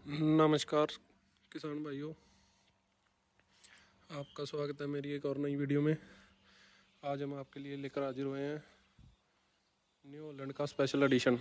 नमस्कार किसान भाइयों, आपका स्वागत है मेरी एक और नई वीडियो में। आज हम आपके लिए लेकर हाजिर हुए हैं न्यू हॉलैंड का स्पेशल एडिशन,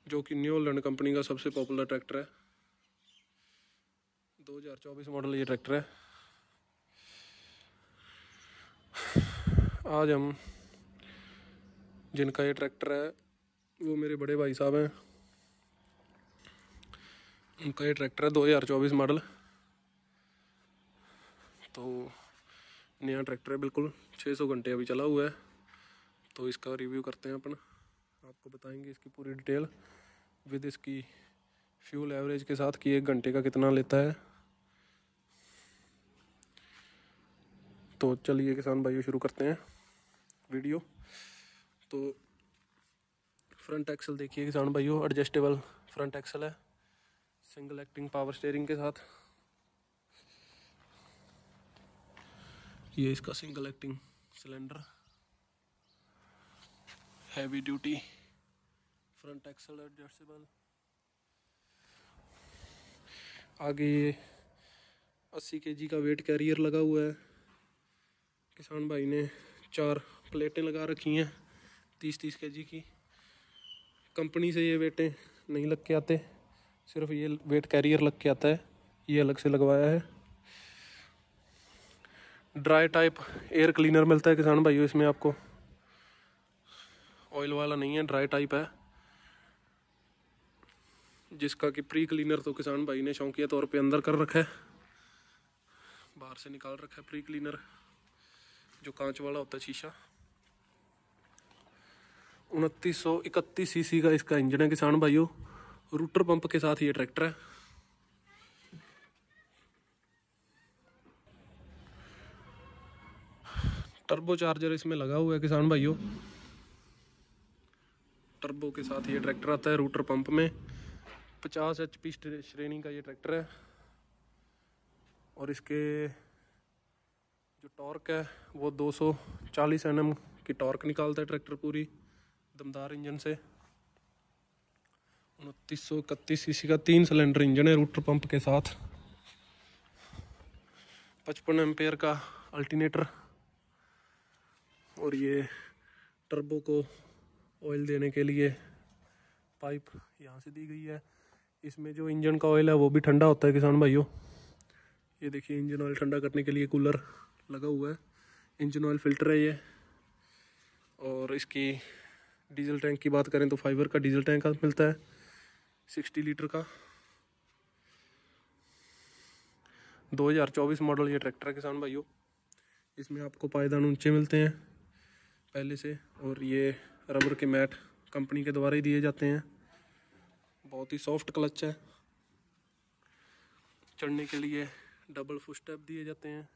जो कि न्यू हॉलैंड कंपनी का सबसे पॉपुलर ट्रैक्टर है। 2024 मॉडल ये ट्रैक्टर है। आज हम जिनका ये ट्रैक्टर है वो मेरे बड़े भाई साहब हैं। उनका ये ट्रैक्टर है 2024 मॉडल। तो नया ट्रैक्टर है, बिल्कुल 600 घंटे अभी चला हुआ है। तो इसका रिव्यू करते हैं अपन, आपको बताएंगे इसकी पूरी डिटेल विद इसकी फ्यूल एवरेज के साथ कि 1 घंटे का कितना लेता है। तो चलिए किसान भाइयों शुरू करते हैं वीडियो। तो फ्रंट एक्सल देखिए किसान भाइयों, एडजस्टेबल फ्रंट एक्सल है सिंगल एक्टिंग पावर स्टीयरिंग के साथ। ये इसका single acting cylinder, heavy duty front axle adjustable. आगे ये 80 kg का वेट कैरियर लगा हुआ है। किसान भाई ने 4 प्लेटें लगा रखी हैं 30-30 kg की। कंपनी से ये वेटें नहीं लग के आते, सिर्फ ये वेट कैरियर लग के आता है, ये अलग से लगवाया है। ड्राई टाइप एयर क्लीनर मिलता है किसान भाइयों इसमें, आपको ऑयल वाला नहीं है, ड्राई टाइप है, जिसका कि प्री क्लीनर तो किसान भाई ने शौकिया तौर पे अंदर कर रखा है, बाहर से निकाल रखा है प्री क्लीनर, जो कांच वाला होता है शीशा। 2931 सीसी का इसका इंजन है किसान भाइयों, रूटर पंप के साथ ये ट्रैक्टर है। टर्बो चार्जर इसमें लगा हुआ है किसान भाइयों, टर्बो के साथ ये ट्रैक्टर आता है रूटर पंप में। 50 HP श्रेणी का ये ट्रैक्टर है और इसके जो टॉर्क है वो 240 Nm की टॉर्क निकालता है ट्रैक्टर पूरी दमदार इंजन से। 2931 सीसी का 3 सिलेंडर इंजन है रूटर पंप के साथ। 55 एम्पेयर का अल्टरनेटर और ये टर्बो को ऑयल देने के लिए पाइप यहाँ से दी गई है। इसमें जो इंजन का ऑयल है वो भी ठंडा होता है किसान भाइयों। ये देखिए इंजन ऑयल ठंडा करने के लिए कूलर लगा हुआ है, इंजन ऑयल फिल्टर है ये। और इसकी डीजल टैंक की बात करें तो फाइबर का डीजल टैंक मिलता है 60 लीटर का। 2024 मॉडल ये ट्रैक्टर है किसान भाइयों। इसमें आपको पायदान ऊंचे मिलते हैं पहले से, और ये रबर के मैट कंपनी के द्वारा ही दिए जाते हैं। बहुत ही सॉफ्ट क्लच है, चढ़ने के लिए डबल फुट स्टेप दिए जाते हैं।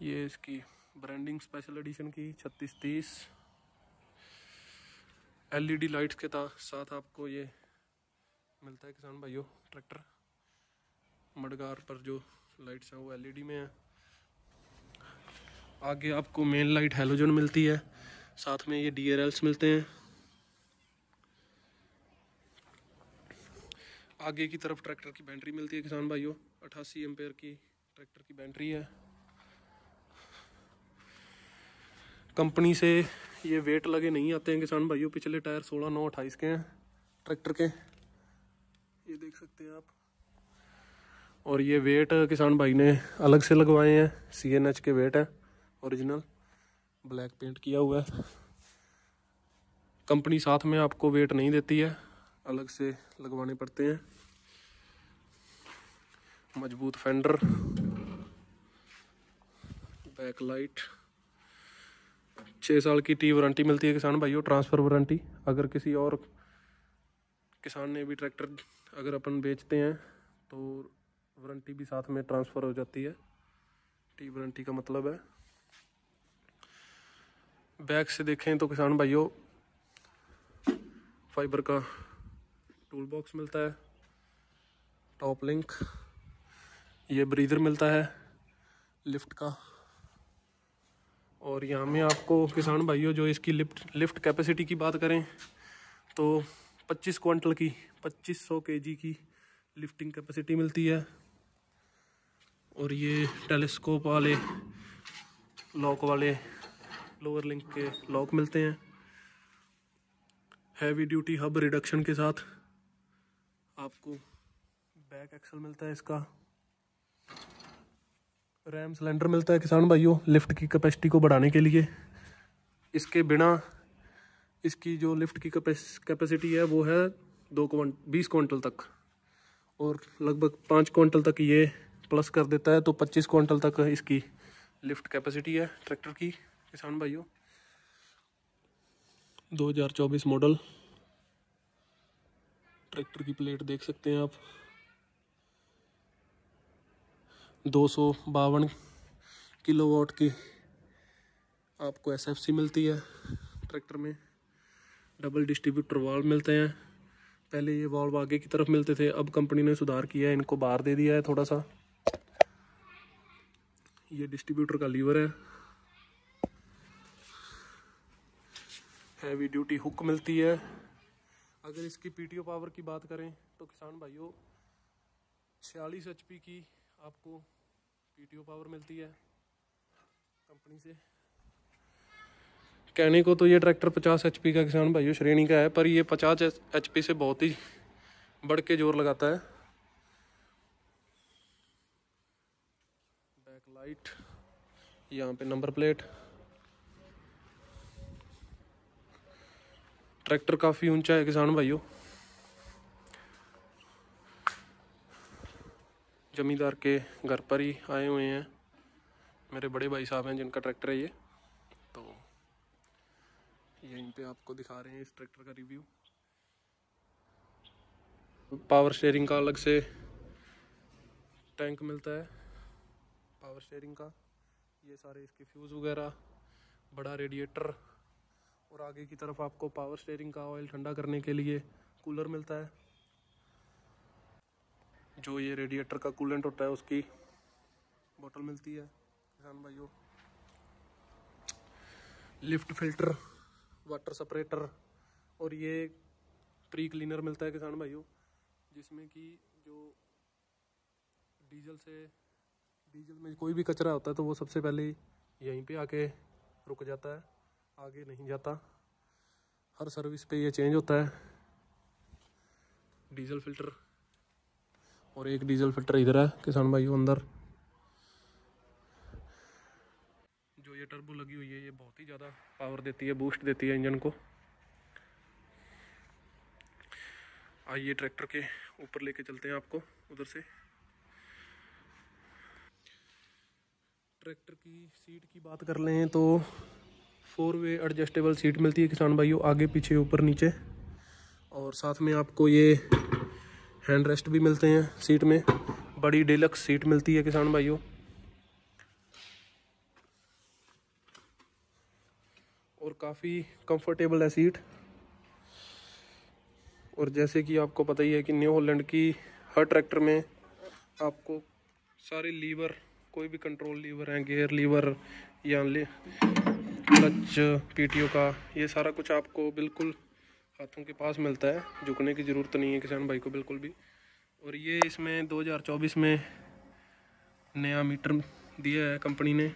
ये इसकी ब्रांडिंग स्पेशल एडिशन की 3630 LED लाइट्स के साथ आपको ये मिलता है किसान भाइयों ट्रैक्टर। मडगार पर जो लाइट्स हैं वो LED में है। आगे आपको मेन लाइट हैलोजन मिलती है, साथ में ये DRLs मिलते हैं। आगे की तरफ ट्रैक्टर की बैटरी मिलती है किसान भाइयों, 88 एम्पेयर की ट्रैक्टर की बैटरी है। कंपनी से ये वेट लगे नहीं आते हैं किसान भाइयों। पिछले टायर 16/9/28 के हैं ट्रैक्टर के, ये देख सकते हैं आप। और ये वेट किसान भाई ने अलग से लगवाए हैं, CNH के वेट है, ओरिजिनल ब्लैक पेंट किया हुआ है। कंपनी साथ में आपको वेट नहीं देती है, अलग से लगवाने पड़ते हैं। मजबूत फेंडर, बैक लाइट, 6 साल की T वारंटी मिलती है किसान भाइयों, ट्रांसफ़र वारंटी। अगर किसी और किसान ने भी ट्रैक्टर अगर अपन बेचते हैं तो वारंटी भी साथ में ट्रांसफ़र हो जाती है, T वारंटी का मतलब है। बैक से देखें तो किसान भाइयों फाइबर का टूल बॉक्स मिलता है, टॉप लिंक, ये ब्रीदर मिलता है लिफ्ट का, और यहाँ में आपको किसान भाइयों जो इसकी लिफ्ट कैपेसिटी की बात करें तो 25 क्विंटल की 2500 केजी की लिफ्टिंग कैपेसिटी मिलती है। और ये टेलीस्कोप वाले लॉक वाले लोअर लिंक के लॉक मिलते हैं। हैवी ड्यूटी हब रिडक्शन के साथ आपको बैक एक्सल मिलता है। इसका रैम सिलेंडर मिलता है किसान भाइयों लिफ्ट की कैपेसिटी को बढ़ाने के लिए। इसके बिना इसकी जो लिफ्ट की कैपेसिटी है वो है 20 क्विंटल तक, और लगभग 5 क्विंटल तक ये प्लस कर देता है, तो 25 क्विंटल तक इसकी लिफ्ट कैपेसिटी है ट्रैक्टर की किसान भाइयों। 2024 मॉडल ट्रैक्टर की प्लेट देख सकते हैं आप। 252 किलोवाट की आपको एसएफसी मिलती है ट्रैक्टर में। डबल डिस्ट्रीब्यूटर वाल्व मिलते हैं। पहले ये वाल्व आगे की तरफ मिलते थे, अब कंपनी ने सुधार किया है, इनको बाहर दे दिया है थोड़ा सा। ये डिस्ट्रीब्यूटर का लीवर है। हैवी ड्यूटी हुक मिलती है। अगर इसकी पीटीओ पावर की बात करें तो किसान भाइयों 46 एचपी की आपको पीटीओ पावर मिलती है कंपनी से। कहने को तो ये ट्रैक्टर 50 एचपी का किसान भाइयों श्रेणी का है, पर ये 50 एचपी से बहुत ही बढ़ के जोर लगाता है। बैक लाइट, यहाँ पे नंबर प्लेट। ट्रैक्टर काफ़ी ऊंचा है किसान भाइयों। जमींदार के घर पर ही आए हुए हैं, मेरे बड़े भाई साहब हैं जिनका ट्रैक्टर है ये, तो यहीं पे आपको दिखा रहे हैं इस ट्रैक्टर का रिव्यू। पावर स्टीयरिंग का अलग से टैंक मिलता है पावर स्टीयरिंग का। ये सारे इसके फ्यूज़ वगैरह, बड़ा रेडिएटर, और आगे की तरफ आपको पावर स्टीयरिंग का ऑयल ठंडा करने के लिए कूलर मिलता है। जो ये रेडिएटर का कूलेंट होता है उसकी बोतल मिलती है किसान भाइयों। लिफ्ट फिल्टर, वाटर सेपरेटर, और ये प्री क्लीनर मिलता है किसान भाइयों, जिसमें कि जो डीजल में कोई भी कचरा होता है तो वो सबसे पहले यहीं पे आके रुक जाता है, आगे नहीं जाता। हर सर्विस पे ये चेंज होता है डीजल फिल्टर। और एक डीजल फिल्टर इधर है किसान भाइयों अंदर। जो ये टर्बो लगी हुई है ये बहुत ही ज़्यादा पावर देती है, बूस्ट देती है इंजन को। आइए ट्रैक्टर के ऊपर लेके चलते हैं आपको उधर से। ट्रैक्टर की सीट की बात कर लें तो 4 वे एडजस्टेबल सीट मिलती है किसान भाइयों, आगे पीछे ऊपर नीचे। और साथ में आपको ये हैंड रेस्ट भी मिलते हैं सीट में। बड़ी डिलक्स सीट मिलती है किसान भाइयों। और काफ़ी कंफर्टेबल है सीट। और जैसे कि आपको पता ही है कि न्यू हॉलैंड की हर ट्रैक्टर में आपको सारे लीवर, कोई भी कंट्रोल लीवर हैं, गियर लीवर या क्लच पीटीओ का, ये सारा कुछ आपको बिल्कुल हाथों के पास मिलता है। झुकने की ज़रूरत नहीं है किसान भाई को बिल्कुल भी। और ये इसमें 2024 में नया मीटर दिया है कंपनी ने।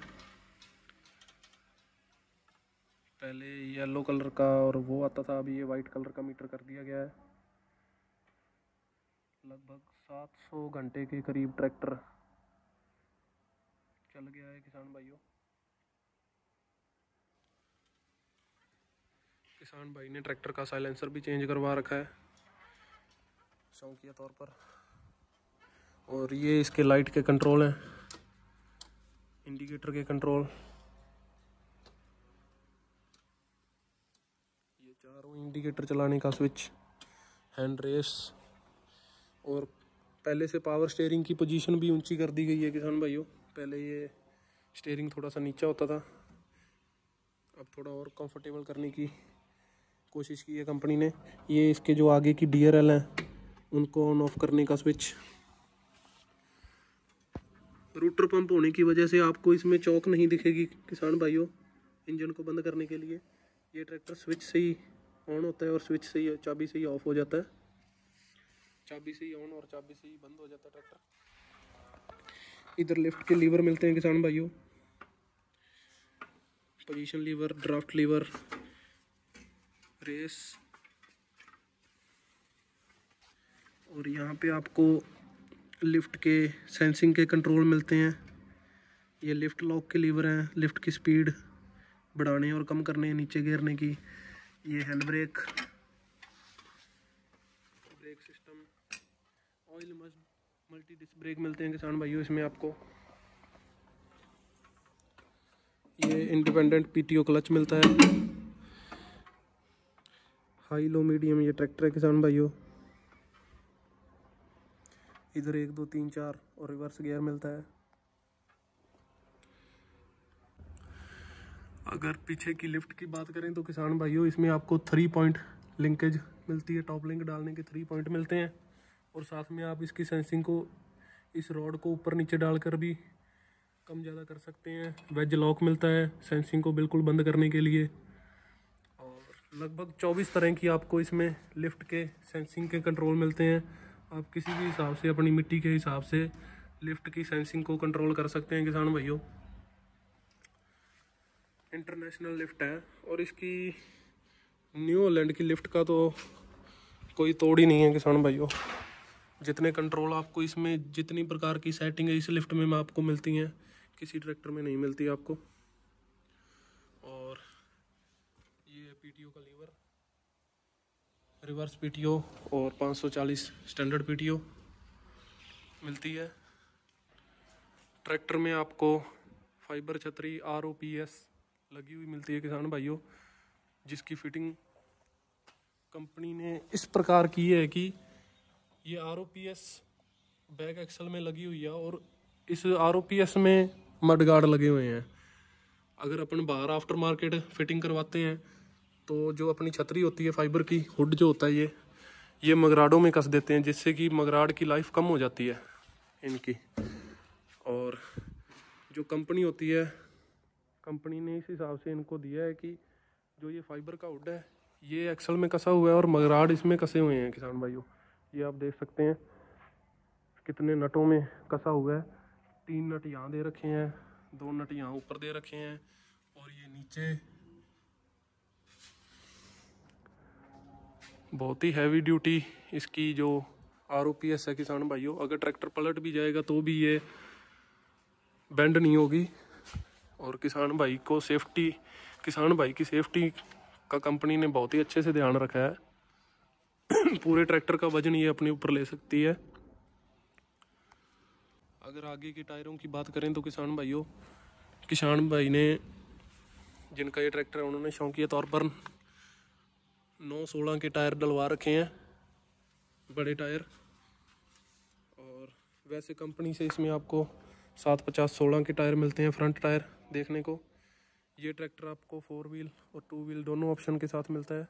पहले येलो कलर का और वो आता था, अभी ये वाइट कलर का मीटर कर दिया गया है। लगभग 700 घंटे के करीब ट्रैक्टर चल गया है किसान भाइयों। किसान भाई ने ट्रैक्टर का साइलेंसर भी चेंज करवा रखा है शौकिया तौर पर। और ये इसके लाइट के कंट्रोल हैं, इंडिकेटर के कंट्रोल। ये चारों इंडिकेटर चलाने का स्विच, हैंड रेस। और पहले से पावर स्टीयरिंग की पोजीशन भी ऊंची कर दी गई है किसान भाइयों। पहले ये स्टीयरिंग थोड़ा सा नीचा होता था, अब थोड़ा और कंफर्टेबल करने की कोशिश की है कंपनी ने। ये इसके जो आगे की DRL हैं उनको ऑन ऑफ करने का स्विच। रूटर पंप होने की वजह से आपको इसमें चौक नहीं दिखेगी किसान भाइयों, इंजन को बंद करने के लिए। ये ट्रैक्टर स्विच से ही ऑन होता है और स्विच से ही, चाबी से ही ऑफ हो जाता है। चाबी से ही ऑन और चाबी से ही बंद हो जाता है ट्रैक्टर। इधर लिफ्ट के लीवर मिलते हैं किसान भाइयों, position lever, draft lever, race, और यहाँ पे आपको लिफ्ट के सेंसिंग के कंट्रोल मिलते हैं। ये लिफ्ट लॉक के लीवर हैं, लिफ्ट की स्पीड बढ़ाने और कम करने, नीचे गिरने की। ये hand brake, brake system, oil multi disc brake मिलते हैं किसान भाइयों इसमें आपको। ये इंडिपेंडेंट पीटीओ क्लच मिलता है। हाई लो मीडियम ये ट्रैक्टर है किसान भाइयों। इधर 1 2 3 4 और रिवर्स गियर मिलता है। अगर पीछे की लिफ्ट की बात करें तो किसान भाइयों इसमें आपको 3 पॉइंट लिंकेज मिलती है, टॉप लिंक डालने के 3 पॉइंट मिलते हैं। और साथ में आप इसकी सेंसिंग को, इस रॉड को ऊपर नीचे डालकर भी कम ज़्यादा कर सकते हैं। वेज लॉक मिलता है सेंसिंग को बिल्कुल बंद करने के लिए। और लगभग 24 तरह की आपको इसमें लिफ्ट के सेंसिंग के कंट्रोल मिलते हैं। आप किसी भी हिसाब से, अपनी मिट्टी के हिसाब से लिफ्ट की सेंसिंग को कंट्रोल कर सकते हैं किसान भाइयों। इंटरनेशनल लिफ्ट है और इसकी न्यू हॉलैंड की लिफ्ट का तो कोई तोड़ ही नहीं है किसान भाइयों। जितने कंट्रोल आपको इसमें, जितनी प्रकार की सेटिंग है इस लिफ्ट में आपको मिलती हैं, किसी ट्रैक्टर में नहीं मिलती आपको। और ये पीटीओ का लीवर, रिवर्स पीटीओ और 540 स्टैंडर्ड पीटीओ मिलती है। ट्रैक्टर में आपको फाइबर छतरी ROPS लगी हुई मिलती है किसान भाइयों, जिसकी फिटिंग कंपनी ने इस प्रकार की है कि ये ROPS बैक एक्सल में लगी हुई है और इस ROPS में मड गार्ड लगे हुए हैं। अगर अपन बाहर आफ्टर मार्केट फिटिंग करवाते हैं तो जो अपनी छतरी होती है फाइबर की, हुड जो होता है ये मगराडों में कस देते हैं, जिससे कि मगराड की लाइफ कम हो जाती है इनकी। और जो कंपनी होती है, कंपनी ने इस हिसाब से इनको दिया है कि जो ये फाइबर का हुड है ये एक्सल में कसा हुआ है और मगराड इसमें कसे हुए हैं किसान भाइयों। ये आप देख सकते हैं कितने नटों में कसा हुआ है। 3 नट यहाँ दे रखे हैं, 2 नट यहाँ ऊपर दे रखे हैं और ये नीचे बहुत ही हैवी ड्यूटी इसकी जो ROPS है किसान भाइयों। अगर ट्रैक्टर पलट भी जाएगा तो भी ये बेंड नहीं होगी। और किसान भाई को सेफ्टी, किसान भाई की सेफ्टी का कंपनी ने बहुत ही अच्छे से ध्यान रखा है। पूरे ट्रैक्टर का वजन ये अपने ऊपर ले सकती है। अगर आगे के टायरों की बात करें तो किसान भाई ने, जिनका ये ट्रैक्टर है, उन्होंने शौकिया तौर पर 9/16 के टायर डलवा रखे हैं, बड़े टायर। और वैसे कंपनी से इसमें आपको 750/16 के टायर मिलते हैं, फ्रंट टायर देखने को। ये ट्रैक्टर आपको 4 व्हील और 2 व्हील दोनों ऑप्शन के साथ मिलता है।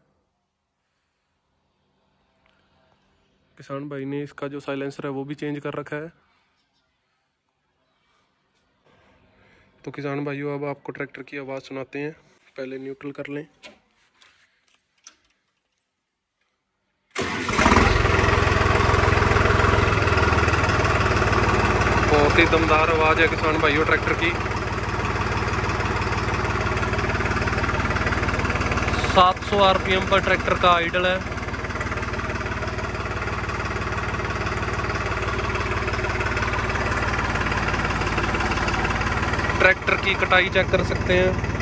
किसान भाई ने इसका जो साइलेंसर है वो भी चेंज कर रखा है। तो किसान भाइयों अब आपको ट्रैक्टर की आवाज़ सुनाते हैं, पहले न्यूट्रल कर लें। बहुत ही दमदार आवाज़ है किसान भाइयों ट्रैक्टर की। 700 RPM पर ट्रैक्टर का आइडल है। ट्रैक्टर की कटाई चेक कर सकते हैं।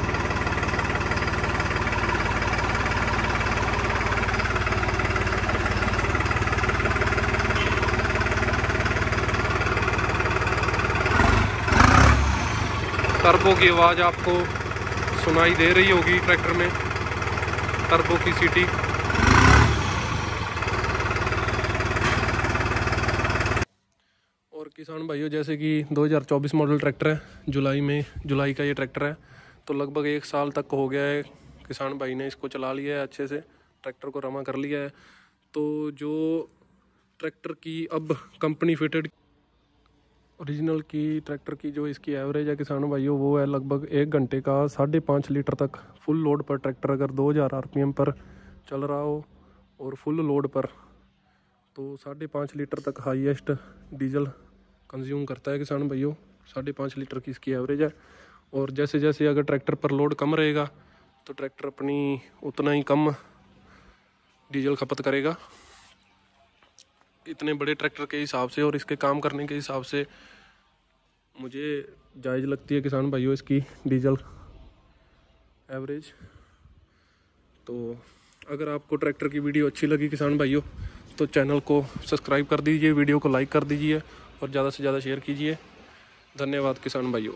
टर्बो की आवाज़ आपको सुनाई दे रही होगी ट्रैक्टर में, टर्बो की सीटी। और किसान भाइयों जैसे कि 2024 मॉडल ट्रैक्टर है, जुलाई का ये ट्रैक्टर है, तो लगभग 1 साल तक हो गया है किसान भाई ने इसको चला लिया है, अच्छे से ट्रैक्टर को रमा कर लिया है। तो जो ट्रैक्टर की अब कंपनी फिटेड ओरिजिनल की ट्रैक्टर की जो इसकी एवरेज है किसान भाइयों वो है लगभग 1 घंटे का 5.5 लीटर तक फुल लोड पर ट्रैक्टर अगर 2000 RPM पर चल रहा हो और फुल लोड पर तो 5.5 लीटर तक हाईएस्ट डीजल कंज्यूम करता है किसान भाइयों। 5.5 लीटर की इसकी एवरेज है। और जैसे जैसे अगर ट्रैक्टर पर लोड कम रहेगा तो ट्रैक्टर अपनी उतना ही कम डीजल खपत करेगा। इतने बड़े ट्रैक्टर के हिसाब से और इसके काम करने के हिसाब से मुझे जायज़ लगती है किसान भाइयों इसकी डीजल एवरेज। तो अगर आपको ट्रैक्टर की वीडियो अच्छी लगी किसान भाइयों तो चैनल को सब्सक्राइब कर दीजिए, वीडियो को लाइक कर दीजिए और ज़्यादा से ज़्यादा शेयर कीजिए। धन्यवाद किसान भाइयों।